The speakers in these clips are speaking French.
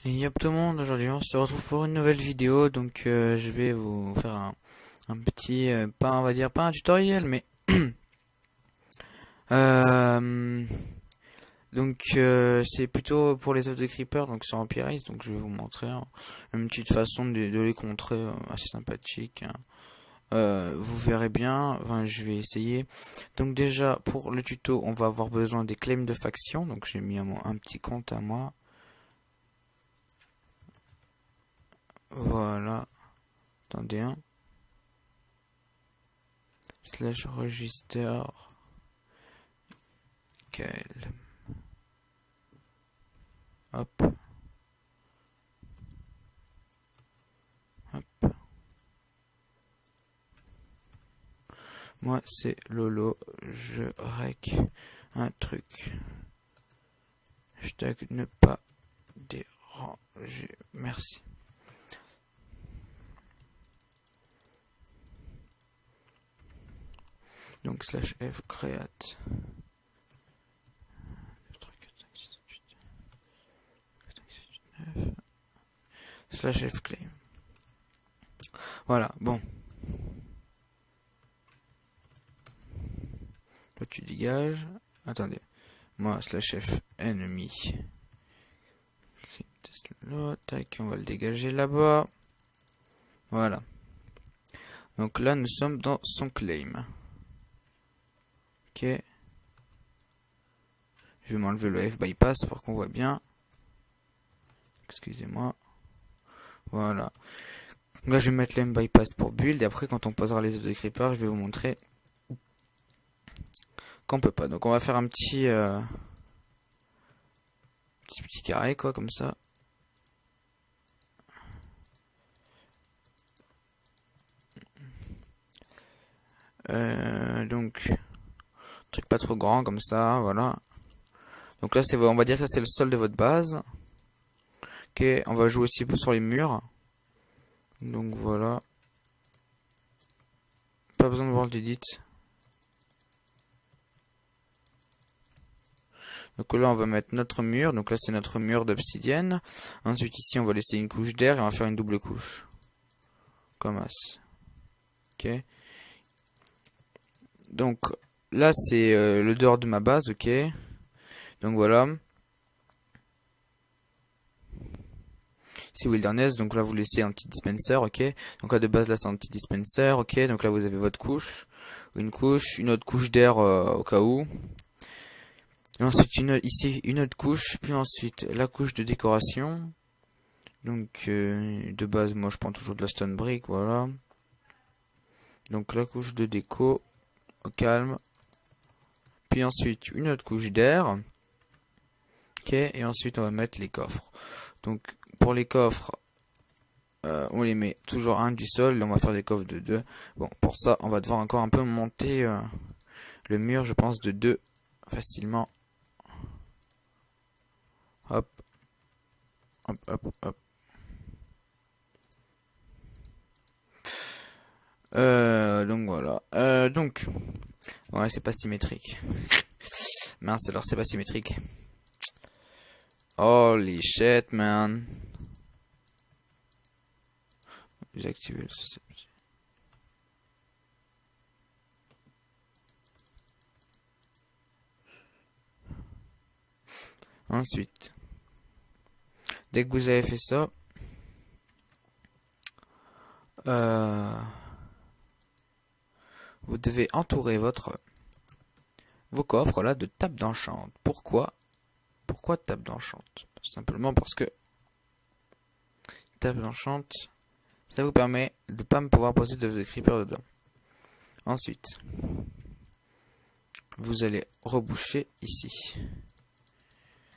Et yop tout le monde, aujourd'hui on se retrouve pour une nouvelle vidéo, donc je vais vous faire un petit, pas on va dire pas un tutoriel, mais euh, donc c'est plutôt pour les œufs de Creeper, donc sur Empire Ice, donc je vais vous montrer une petite façon de les contrer assez sympathique, hein. Vous verrez bien, enfin je vais essayer. Donc déjà pour le tuto on va avoir besoin des claims de faction, donc j'ai mis un petit compte à moi, voilà, attendez un. Slash register quel hop hop, moi c'est Lolo, je rec un truc, hashtag ne pas déranger, merci. Donc slash f create slash f claim, voilà. Bon, toi tu dégages, attendez, moi slash f ennemi, tac, on va le dégager là-bas, voilà. Donc là nous sommes dans son claim. Ok, je vais m'enlever le f bypass pour qu'on voit bien, excusez-moi, voilà. Donc là je vais mettre l'M bypass pour build, et après quand on posera les œufs de creeper je vais vous montrer qu'on peut pas. Donc on va faire un petit carré quoi, comme ça. Donc truc pas trop grand comme ça, voilà. Donc là c'est, on va dire que ça c'est le sol de votre base. Ok, on va jouer aussi sur les murs. Donc voilà. Pas besoin de voir edit. Donc là on va mettre notre mur, donc là c'est notre mur d'obsidienne. Ensuite ici on va laisser une couche d'air et on va faire une double couche. Comme as. Ok. Donc là c'est le dehors de ma base, ok. Donc voilà. C'est Wilderness, donc là vous laissez un petit dispenser, ok. Donc là de base là c'est un petit dispenser, ok. Donc là vous avez votre couche, une autre couche d'air au cas où. Et ensuite ici une autre couche, puis ensuite la couche de décoration. Donc de base moi je prends toujours de la stone brick, voilà. Donc la couche de déco, au calme. Puis ensuite une autre couche d'air. Ok, et ensuite on va mettre les coffres. Donc pour les coffres, on les met toujours un du sol, là on va faire des coffres de 2. Bon, pour ça on va devoir encore un peu monter le mur, je pense, de 2 facilement. Hop, hop, hop, hop. Donc voilà. Donc, voilà, c'est pas symétrique. Mince, alors c'est pas symétrique. Holy shit, man. J'ai activé le système. Ensuite, dès que vous avez fait ça, vous devez entourer vos coffres là de table d'enchant. Pourquoi table d'enchant? Simplement parce que table d'enchant, ça vous permet de pas me pouvoir poser de creeper dedans. Ensuite, vous allez reboucher ici.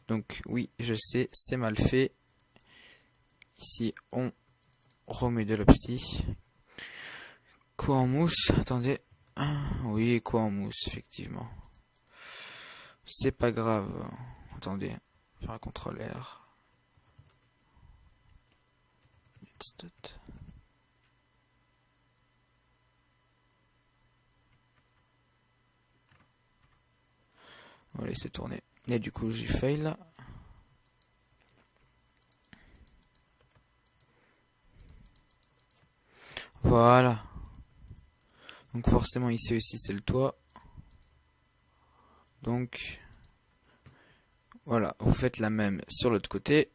Donc oui, je sais, c'est mal fait. Ici, on remet de l'opsie. Quoi en mousse? Attendez. Oui, quoi en mousse, effectivement. C'est pas grave. Attendez, faire un contrôle R. On va laisser tourner. Et du coup, j'ai fail. Voilà. Donc forcément ici aussi c'est le toit. Donc voilà, vous faites la même sur l'autre côté.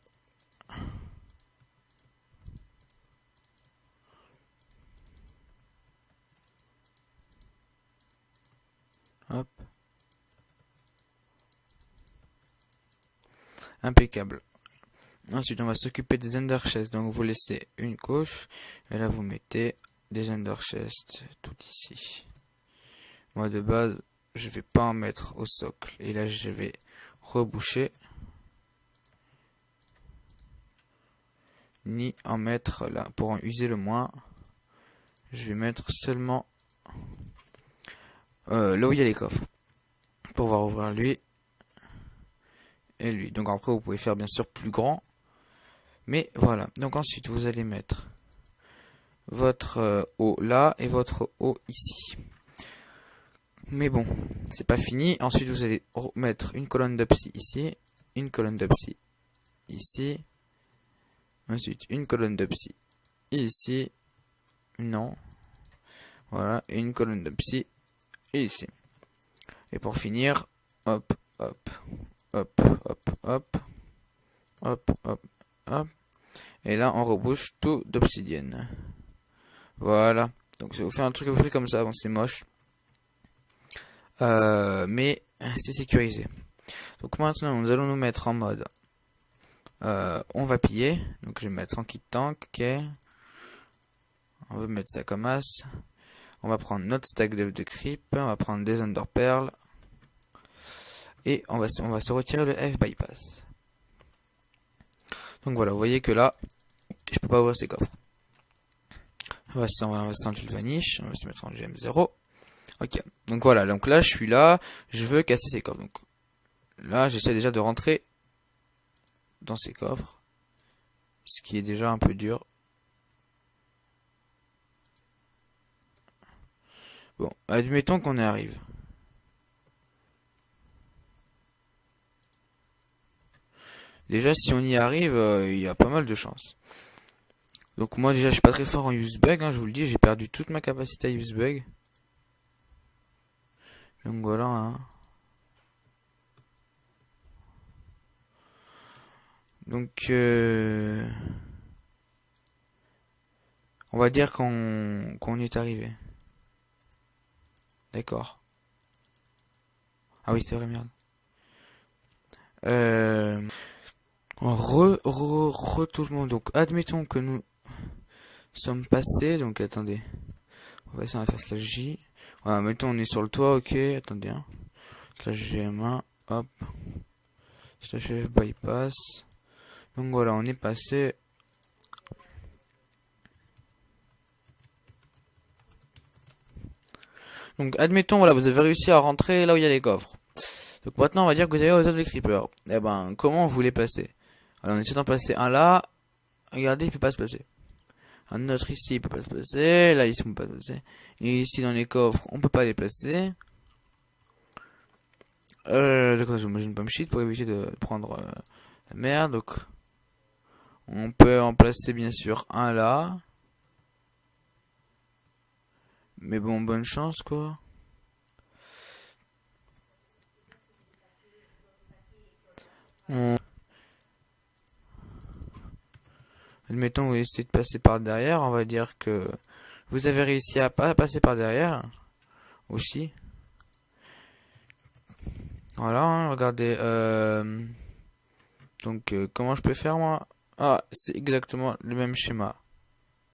Hop. Impeccable. Ensuite, on va s'occuper des underchests. Donc, vous laissez une couche. Et là, vous mettez des underchests tout ici. Moi, de base, je vais pas en mettre au socle. Et là, je vais reboucher. Ni en mettre là. Pour en user le moins, je vais mettre seulement là où il y a les coffres. Pour pouvoir ouvrir lui et lui. Donc, après, vous pouvez faire bien sûr plus grand. Mais voilà. Donc, ensuite, vous allez mettre votre eau là et votre eau ici. Mais bon, c'est pas fini. Ensuite, vous allez mettre une colonne de psy ici, une colonne de psy ici, ensuite une colonne de psy ici, non, voilà, et une colonne de psy ici. Et pour finir, hop, hop, hop, hop, hop, hop, hop, hop, et là on rebouche tout d'obsidienne. Voilà, donc ça vous fait un truc à peu près comme ça. Bon, c'est moche. Mais c'est sécurisé. Donc maintenant nous allons nous mettre en mode on va piller. Donc je vais mettre en kit tank, ok. On va mettre ça comme as. On va prendre notre stack de creep, on va prendre des ender pearls et on va se retirer le F bypass. Donc voilà, vous voyez que là je peux pas ouvrir ces coffres. On va se mettre en vanish, on va se mettre en GM0. Ok, donc voilà, donc là je suis là, je veux casser ces coffres. Donc là j'essaie déjà de rentrer dans ces coffres, ce qui est déjà un peu dur. Bon, admettons qu'on y arrive. Déjà si on y arrive, il y a pas mal de chances. Donc moi déjà je suis pas très fort en use bug, hein, je vous le dis, j'ai perdu toute ma capacité à use bug. Donc voilà, hein. Donc on va dire qu'on y est arrivé. D'accord. Ah oui, c'est vrai, merde. Tout le monde. Donc admettons que nous sommes passés. Donc attendez. On va essayer de faire slash J. Voilà, mettons on est sur le toit, ok. Attendez, hein. Slash GM1, hop. Slash F bypass. Donc voilà, on est passé. Donc admettons, voilà, vous avez réussi à rentrer là où il y a les coffres. Donc maintenant, on va dire que vous avez aux autres creepers. Eh ben, comment vous les placez? Alors on essaie d'en placer un là. Regardez, il peut pas se passer. Un autre ici, il peut pas se placer. Là, ici, on peut pas se placer. Et ici, dans les coffres, on peut pas les placer. Donc, moi, j'ai une pomme shit pour éviter de prendre la merde. Donc, on peut en placer, bien sûr, un là. Mais bon, bonne chance, quoi. Admettons, vous essayez de passer par derrière. On va dire que vous avez réussi à pas passer par derrière. Aussi. Voilà, hein, regardez. Donc, comment je peux faire, moi? Ah, c'est exactement le même schéma.